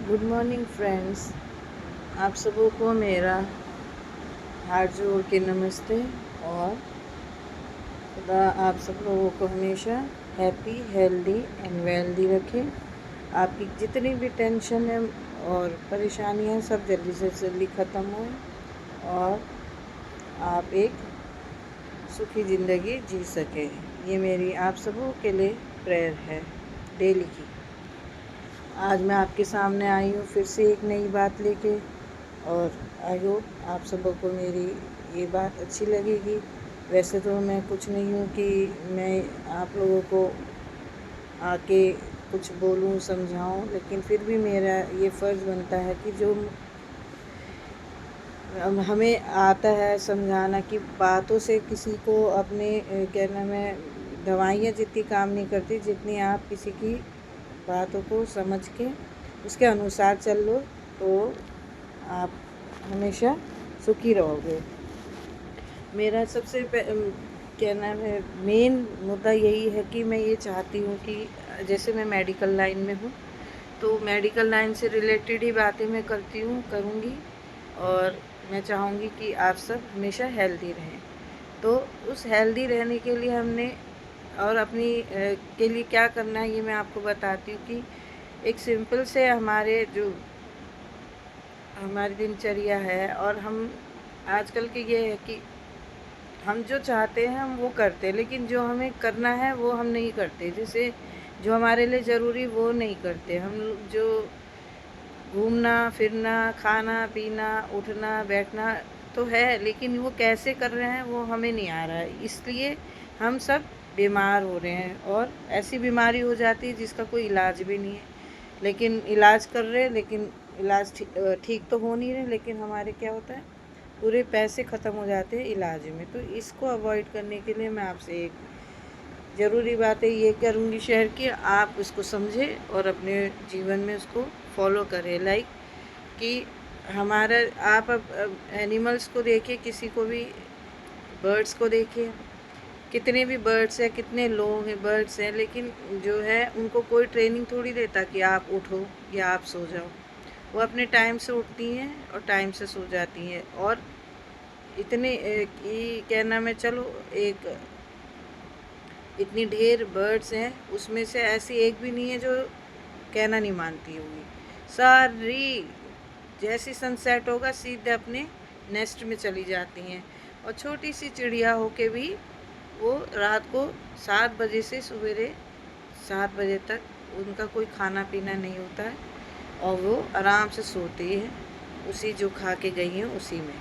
Good morning friends. आप सबों को मेरा हाथ जोड़ के नमस्ते। और खुदा आप सब लोगों को हमेशा हैप्पी हेल्दी एंड वेल्दी रखे। आपकी जितनी भी टेंशन है और परेशानियां सब जल्दी से जल्दी ख़त्म हों और आप एक सुखी ज़िंदगी जी सकें। ये मेरी आप सबों के लिए प्रेयर है डेली की। आज मैं आपके सामने आई हूँ फिर से एक नई बात लेके, और आई होप आप सबों को मेरी ये बात अच्छी लगेगी। वैसे तो मैं कुछ नहीं हूँ कि मैं आप लोगों को आके कुछ बोलूँ समझाऊँ, लेकिन फिर भी मेरा ये फ़र्ज़ बनता है कि जो हमें आता है समझाना कि बातों से किसी को अपने क्या नाम है, दवाइयाँ जितनी काम नहीं करती जितनी आप किसी की बातों को समझ के उसके अनुसार चल लो तो आप हमेशा सुखी रहोगे। मेरा सबसे क्या नाम है, मेन मुद्दा यही है कि मैं ये चाहती हूँ कि जैसे मैं मेडिकल लाइन में हूँ तो मेडिकल लाइन से रिलेटेड ही बातें मैं करूँगी, और मैं चाहूँगी कि आप सब हमेशा हेल्दी रहें। तो उस हेल्दी रहने के लिए हमने और अपनी के लिए क्या करना है ये मैं आपको बताती हूँ कि एक सिंपल से हमारी दिनचर्या है। और हम आजकल के ये है कि हम जो चाहते हैं हम वो करते हैं, लेकिन जो हमें करना है वो हम नहीं करते। जैसे जो हमारे लिए ज़रूरी वो नहीं करते हम। जो घूमना फिरना खाना पीना उठना बैठना तो है, लेकिन वो कैसे कर रहे हैं वो हमें नहीं आ रहा है, इसलिए हम सब बीमार हो रहे हैं। और ऐसी बीमारी हो जाती है जिसका कोई इलाज भी नहीं है, लेकिन इलाज कर रहे हैं, लेकिन इलाज ठीक तो हो नहीं रहे, लेकिन हमारे क्या होता है पूरे पैसे ख़त्म हो जाते हैं इलाज में। तो इसको अवॉइड करने के लिए मैं आपसे एक ज़रूरी बातें ये करूँगी शेयर कि आप उसको समझें और अपने जीवन में उसको फॉलो करें। लाइक कि हमारा आप अब एनिमल्स को देखिए, किसी को भी बर्ड्स को देखिए, कितने भी बर्ड्स हैं, कितने लोग हैं बर्ड्स हैं, लेकिन जो है उनको कोई ट्रेनिंग थोड़ी देता कि आप उठो या आप सो जाओ। वो अपने टाइम से उठती हैं और टाइम से सो जाती हैं। और इतने कि क्या नाम है, चलो एक इतनी ढेर बर्ड्स हैं उसमें से ऐसी एक भी नहीं है जो कहना नहीं मानती होगी। सारी जैसी सनसेट होगा सीधे अपने नेस्ट में चली जाती हैं। और छोटी सी चिड़िया होके भी वो रात को 7 बजे से सवेरे 7 बजे तक उनका कोई खाना पीना नहीं होता है, और वो आराम से सोती है उसी जो खा के गई हैं उसी में।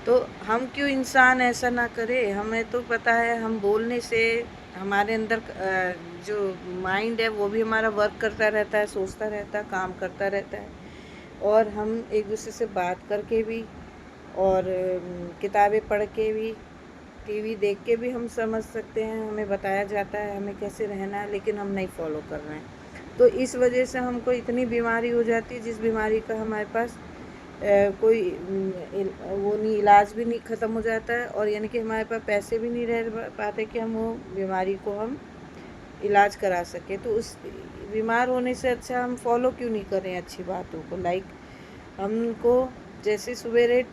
तो हम क्यों इंसान ऐसा ना करें। हमें तो पता है हम बोलने से हमारे अंदर जो माइंड है वो भी हमारा वर्क करता रहता है, सोचता रहता है, काम करता रहता है। और हम एक दूसरे से बात करके भी और किताबें पढ़ के भी टीवी देख के भी हम समझ सकते हैं, हमें बताया जाता है हमें कैसे रहना है, लेकिन हम नहीं फॉलो कर रहे हैं। तो इस वजह से हमको इतनी बीमारी हो जाती है जिस बीमारी का हमारे पास कोई वो नहीं, इलाज भी नहीं, ख़त्म हो जाता है। और यानी कि हमारे पास पैसे भी नहीं रह पाते कि हम वो बीमारी को हम इलाज करा सकें। तो उस बीमार होने से अच्छा हम फॉलो क्यों नहीं करें अच्छी बातों को। लाइक हमको जैसे सवेरे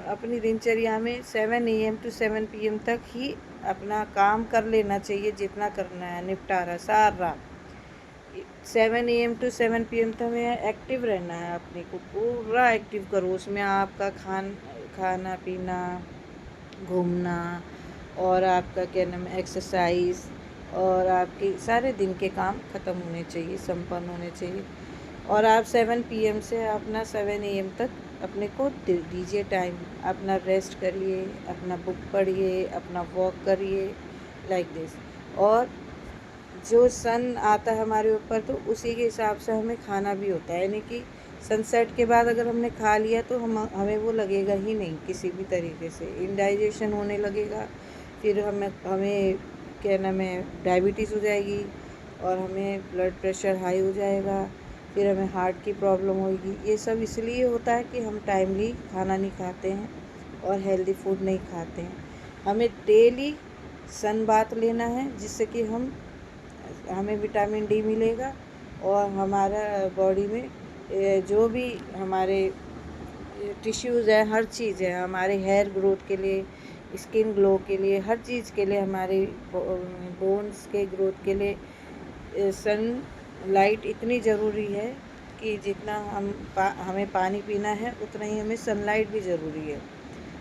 अपनी दिनचर्या में 7 AM to 7 PM तक ही अपना काम कर लेना चाहिए, जितना करना है निपटारा सारा। 7 AM to 7 PM तक हमें एक्टिव रहना है, अपने को पूरा एक्टिव करो। उसमें आपका खाना पीना घूमना और आपका क्या नाम है एक्सरसाइज, और आपके सारे दिन के काम ख़त्म होने चाहिए, संपन्न होने चाहिए। और आप 7 PM से अपना 7 AM तक अपने को दीजिए टाइम, अपना रेस्ट करिए, अपना बुक पढ़िए, अपना वॉक करिए, लाइक दिस। और जो सन आता है हमारे ऊपर तो उसी के हिसाब से हमें खाना भी होता है, यानी कि सनसेट के बाद अगर हमने खा लिया तो हमें वो लगेगा ही नहीं किसी भी तरीके से, इंडाइजेशन होने लगेगा। फिर हमें क्या नाम है डायबिटीज़ हो जाएगी, और हमें ब्लड प्रेशर हाई हो जाएगा, फिर हमें हार्ट की प्रॉब्लम होगी। ये सब इसलिए होता है कि हम टाइमली खाना नहीं खाते हैं और हेल्दी फूड नहीं खाते हैं। हमें डेली सन बाथ लेना है, जिससे कि हमें विटामिन डी मिलेगा और हमारा बॉडी में जो भी हमारे टिश्यूज़ है, हर चीज़ है हमारे हेयर ग्रोथ के लिए, स्किन ग्लो के लिए, हर चीज़ के लिए, हमारे बोन्स के ग्रोथ के लिए सन लाइट इतनी ज़रूरी है कि जितना हमें पानी पीना है उतना ही हमें सनलाइट भी ज़रूरी है।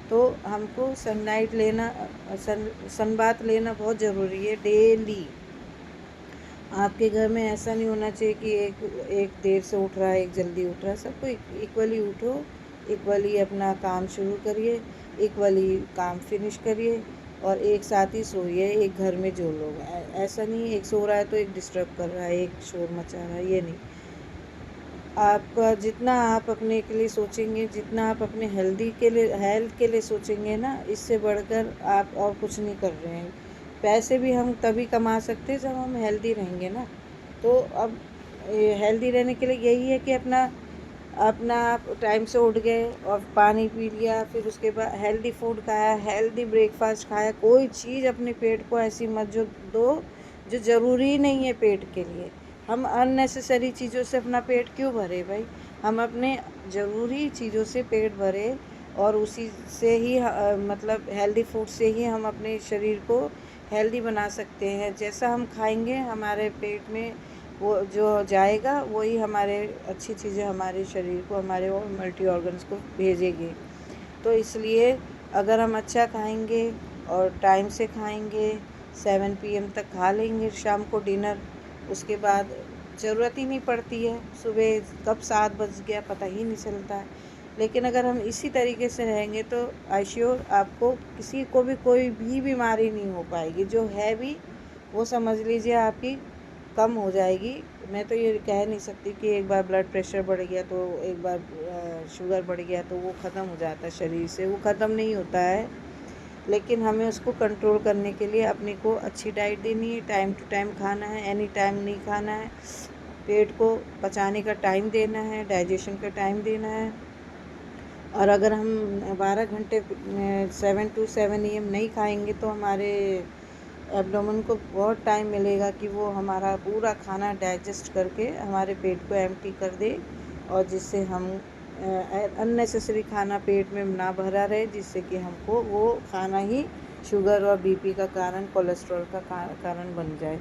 तो हमको सनलाइट लेना, सन बाथ लेना बहुत ज़रूरी है डेली। आपके घर में ऐसा नहीं होना चाहिए कि एक देर से उठ रहा है, एक जल्दी उठ रहा है। सबको इक्वली उठो, इक्वली अपना काम शुरू करिए, इक्वली काम फिनिश करिए और एक साथ ही सोइए। एक घर में जो लोग ऐसा नहीं एक सो रहा है तो एक डिस्टर्ब कर रहा है, एक शोर मचा रहा है, ये नहीं। आपका जितना आप अपने के लिए सोचेंगे, जितना आप अपने हेल्थ के लिए सोचेंगे ना, इससे बढ़कर आप और कुछ नहीं कर रहे हैं। पैसे भी हम तभी कमा सकते हैं जब हम हेल्दी रहेंगे ना। तो अब हेल्दी रहने के लिए यही है कि अपना अपना आप टाइम से उठ गए और पानी पी लिया, फिर उसके बाद हेल्दी फूड खाया, हेल्दी ब्रेकफास्ट खाया। कोई चीज़ अपने पेट को ऐसी मत जो दो जो ज़रूरी नहीं है पेट के लिए। हम अननेसेसरी चीज़ों से अपना पेट क्यों भरे भाई? हम अपने ज़रूरी चीज़ों से पेट भरे और उसी से ही मतलब हेल्दी फूड से ही हम अपने शरीर को हेल्दी बना सकते हैं। जैसा हम खाएंगे हमारे पेट में वो जो जाएगा वही हमारे अच्छी चीज़ें हमारे शरीर को, हमारे मल्टी ऑर्गन्स को भेजेगी। तो इसलिए अगर हम अच्छा खाएंगे और टाइम से खाएंगे, 7 PM तक खा लेंगे शाम को डिनर, उसके बाद ज़रूरत ही नहीं पड़ती है सुबह कब 7 बज गया पता ही नहीं चलता है। लेकिन अगर हम इसी तरीके से रहेंगे तो आई श्योर आपको किसी को भी कोई भी बीमारी नहीं हो पाएगी। जो है भी वो समझ लीजिए आपकी कम हो जाएगी। मैं तो ये कह नहीं सकती कि एक बार ब्लड प्रेशर बढ़ गया तो एक बार शुगर बढ़ गया तो वो ख़त्म हो जाता है शरीर से, वो ख़त्म नहीं होता है। लेकिन हमें उसको कंट्रोल करने के लिए अपने को अच्छी डाइट देनी है, टाइम टू टाइम खाना है, एनी टाइम नहीं खाना है, पेट को पचाने का टाइम देना है, डाइजेशन का टाइम देना है। और अगर हम 12 घंटे 7 to 7 AM नहीं खाएंगे तो हमारे एब्डोमेन को बहुत टाइम मिलेगा कि वो हमारा पूरा खाना डाइजेस्ट करके हमारे पेट को एम्प्टी कर दे, और जिससे हम अननेसेसरी खाना पेट में ना भरा रहे, जिससे कि हमको वो खाना ही शुगर और बीपी का कारण, कोलेस्ट्रॉल का कारण बन जाए।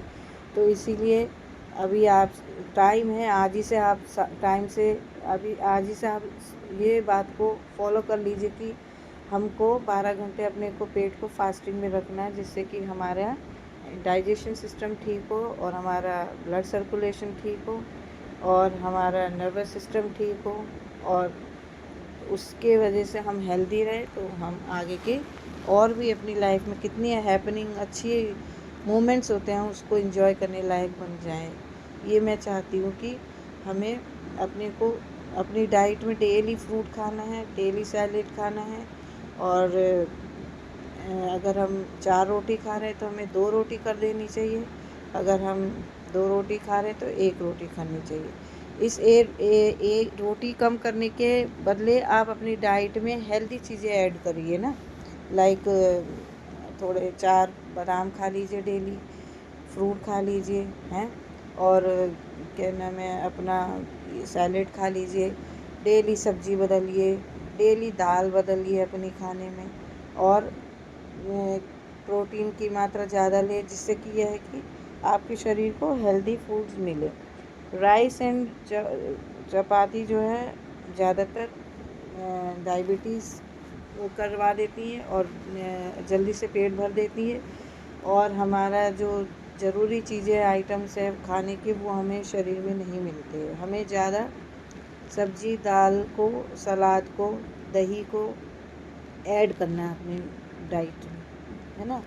तो इसीलिए अभी आप टाइम है, आज ही से आप टाइम से अभी आज ही से आप ये बात को फॉलो कर लीजिए कि हमको 12 घंटे अपने को पेट को फास्टिंग में रखना है, जिससे कि हमारा डाइजेशन सिस्टम ठीक हो और हमारा ब्लड सर्कुलेशन ठीक हो और हमारा नर्वस सिस्टम ठीक हो, और उसके वजह से हम हेल्दी रहे तो हम आगे के और भी अपनी लाइफ में कितनी हैपनिंग अच्छी मोमेंट्स होते हैं उसको एंजॉय करने लायक बन जाएं। ये मैं चाहती हूँ कि हमें अपने को अपनी डाइट में डेली फ्रूट खाना है, डेली सैलेड खाना है, और अगर हम 4 रोटी खा रहे हैं तो हमें 2 रोटी कर देनी चाहिए। अगर हम 2 रोटी खा रहे हैं तो 1 रोटी खानी चाहिए। इस एक रोटी कम करने के बदले आप अपनी डाइट में हेल्दी चीज़ें ऐड करिए ना, लाइक थोड़े 4 बादाम खा लीजिए डेली, फ्रूट खा लीजिए हैं, और क्या नाम है अपना सैलेड खा लीजिए, डेली सब्ज़ी बदलिए, डेली दाल बदलिए अपनी खाने में, और प्रोटीन की मात्रा ज़्यादा ले, जिससे कि यह है कि आपके शरीर को हेल्दी फूड्स मिले। राइस एंड चपाती जो है ज़्यादातर डायबिटीज़ करवा देती है और जल्दी से पेट भर देती है, और हमारा जो ज़रूरी चीज़ें आइटम्स है खाने के वो हमें शरीर में नहीं मिलते हैं। हमें ज़्यादा सब्ज़ी दाल को, सलाद को, दही को ऐड करना है अपनी डाइट में, है ना।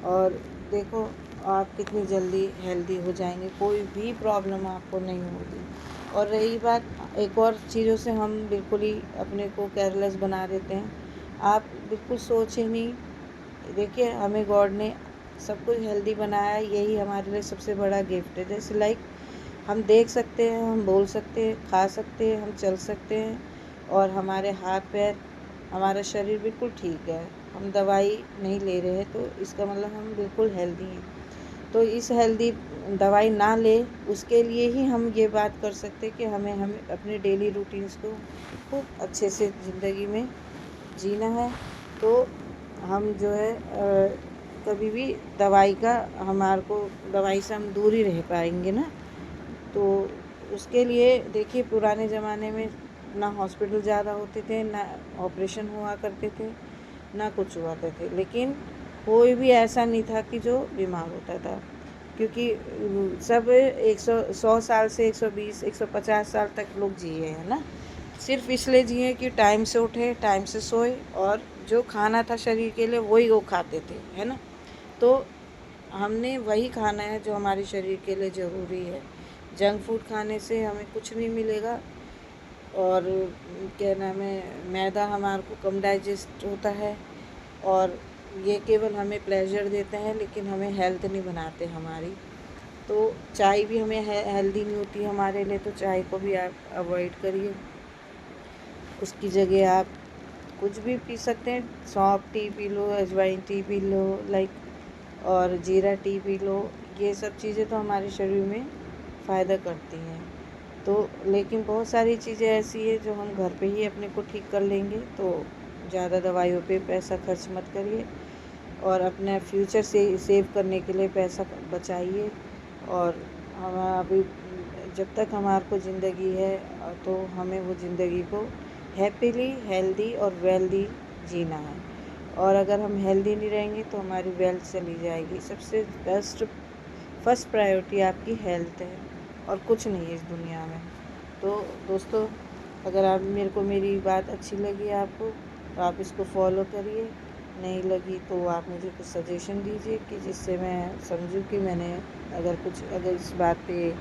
और देखो आप कितनी जल्दी हेल्दी हो जाएंगे, कोई भी प्रॉब्लम आपको नहीं होगी। और रही बात एक और चीज़ों से हम बिल्कुल ही अपने को केयरलेस बना देते हैं, आप बिल्कुल सोचें नहीं। देखिए हमें गॉड ने सब कुछ हेल्दी बनाया है, यही हमारे लिए सबसे बड़ा गिफ्ट है। जैसे लाइक हम देख सकते हैं, हम बोल सकते हैं, खा सकते हैं, हम चल सकते हैं, और हमारे हाथ पैर, हमारा शरीर बिल्कुल ठीक है, हम दवाई नहीं ले रहे हैं, तो इसका मतलब हम बिल्कुल हेल्दी हैं। तो इस हेल्दी दवाई ना ले, उसके लिए ही हम ये बात कर सकते कि हमें अपने डेली रूटीन्स को खूब अच्छे से ज़िंदगी में जीना है। तो हम जो है कभी भी हमारे को दवाई से हम दूर ही रह पाएंगे ना। तो उसके लिए देखिए, पुराने ज़माने में ना हॉस्पिटल ज़्यादा होते थे, ना ऑपरेशन हुआ करते थे, ना कुछ हुआ करते थे, लेकिन कोई भी ऐसा नहीं था कि जो बीमार होता था, क्योंकि सब 100 साल से 120 150 साल तक लोग जिए हैं ना। सिर्फ इसलिए जिए कि टाइम से उठे, टाइम से सोए, और जो खाना था शरीर के लिए वही वो खाते थे, है ना। तो हमने वही खाना है जो हमारे शरीर के लिए ज़रूरी है। जंक फूड खाने से हमें कुछ नहीं मिलेगा, और क्या नाम है, मैदा हमारे को कम डाइजेस्ट होता है, और ये केवल हमें प्लेजर देते हैं, लेकिन हमें हेल्थ नहीं बनाते हमारी। तो चाय भी हमें हेल्दी नहीं होती हमारे लिए, तो चाय को भी आप अवॉइड करिए। उसकी जगह आप कुछ भी पी सकते हैं, सौंफ टी पी लो, अजवाइन टी पी लो, और जीरा टी पी लो। ये सब चीज़ें तो हमारे शरीर में फ़ायदा करती हैं। तो लेकिन बहुत सारी चीज़ें ऐसी है जो हम घर पे ही अपने को ठीक कर लेंगे। तो ज़्यादा दवाइयों पे पैसा खर्च मत करिए, और अपने फ्यूचर से सेव करने के लिए पैसा बचाइए। और हम अभी जब तक हमारे को ज़िंदगी है, तो हमें वो ज़िंदगी को हैप्पीली, हेल्दी और वेल्दी जीना है। और अगर हम हेल्दी नहीं रहेंगे तो हमारी वेल्थ चली जाएगी। सबसे फर्स्ट प्रायोरिटी आपकी हेल्थ है, और कुछ नहीं है इस दुनिया में। तो दोस्तों, अगर आप मेरी बात अच्छी लगी आपको, तो आप इसको फॉलो करिए। नहीं लगी तो आप मुझे कुछ सजेशन दीजिए, कि जिससे मैं समझूं कि मैंने अगर इस बात पे,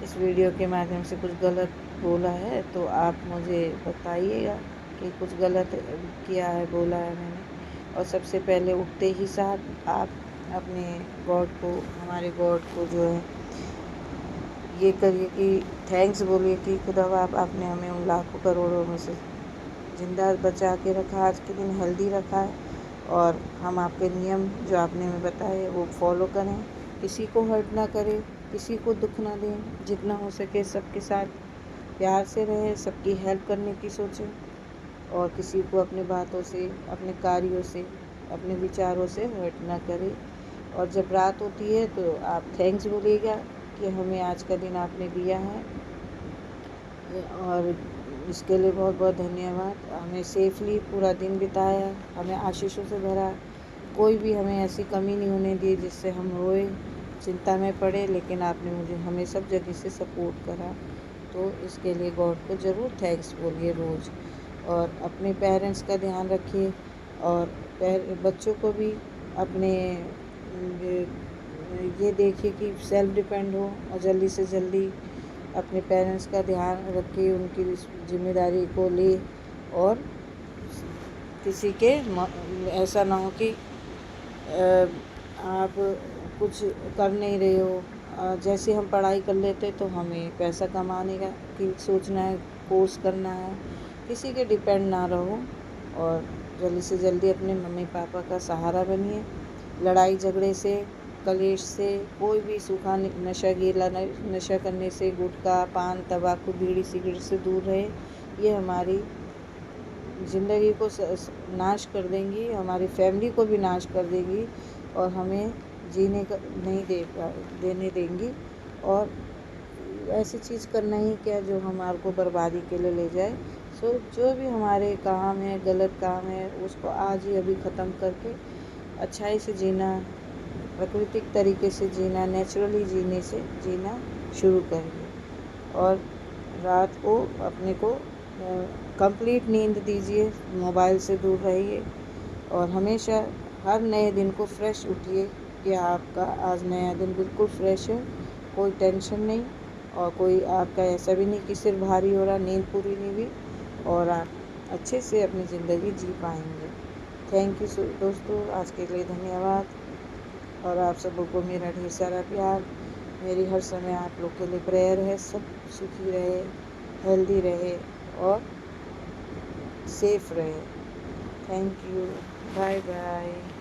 इस वीडियो के माध्यम से कुछ गलत बोला है, तो आप मुझे बताइएगा कि कुछ गलत किया है, बोला है मैंने। और सबसे पहले उठते ही साथ आप अपने हमारे गॉड को जो है ये करिए कि थैंक्स बोलिए कि खुदा आपने हमें उन लाखों करोड़ों में से ज़िंदा बचा के रखा, आज के दिन हेल्दी रखा है, और हम आपके नियम जो आपने हमें बताए वो फॉलो करें, किसी को हर्ट ना करें, किसी को दुख ना दें, जितना हो सके सबके साथ प्यार से रहें, सबकी हेल्प करने की सोचें, और किसी को अपनी बातों से, अपने कार्यों से, अपने विचारों से हर्ट ना करें। और जब रात होती है तो आप थैंक्स बोलिएगा कि हमें आज का दिन आपने दिया है, और इसके लिए बहुत बहुत धन्यवाद। हमें सेफली पूरा दिन बिताया, हमें आशीषों से भरा, कोई भी हमें ऐसी कमी नहीं होने दी जिससे हम रोए, चिंता में पड़े, लेकिन आपने हमें सब जगह से सपोर्ट करा। तो इसके लिए गॉड को ज़रूर थैंक्स बोलिए रोज़। और अपने पेरेंट्स का ध्यान रखिए, और बच्चों को भी अपने ये देखिए कि सेल्फ डिपेंड हो, और जल्दी से जल्दी अपने पेरेंट्स का ध्यान रखिए, उनकी जिम्मेदारी को ले, और किसी के ऐसा ना हो कि आप कुछ कर नहीं रहे हो। जैसे हम पढ़ाई कर लेते तो हमें पैसा कमाने का कि सोचना है, कोर्स करना है, किसी के डिपेंड ना रहो, और जल्दी से जल्दी अपने मम्मी पापा का सहारा बनिए। लड़ाई झगड़े से, कलेश से, कोई भी सूखा नशा गीला नशा करने से, गुटखा, पान, तंबाकू, बीड़ी, सिगरेट से दूर रहे। ये हमारी ज़िंदगी को नाश कर देंगी, हमारी फैमिली को भी नाश कर देगी, और हमें जीने का नहीं देने देंगी। और ऐसी चीज़ करना ही क्या जो हमारे को बर्बादी के लिए ले जाए। सो जो भी हमारे काम है, गलत काम है, उसको आज ही अभी ख़त्म करके अच्छाई से जीना, प्राकृतिक तरीके से जीना, नेचुरली जीना शुरू करिए। और रात को अपने को कंप्लीट नींद दीजिए, मोबाइल से दूर रहिए, और हमेशा हर नए दिन को फ्रेश उठिए कि आपका आज नया दिन बिल्कुल फ्रेश है, कोई टेंशन नहीं, और कोई आपका ऐसा भी नहीं कि सिर भारी हो रहा, नींद पूरी नहीं हुई, और आप अच्छे से अपनी ज़िंदगी जी पाएंगे। थैंक यू दोस्तों, आज के लिए धन्यवाद, और आप सबको मेरा ढेर सारा प्यार। मेरी हर समय आप लोग के लिए प्रेयर है। सब सुखी रहे, हेल्दी रहे, और सेफ रहे। Thank you, bye bye.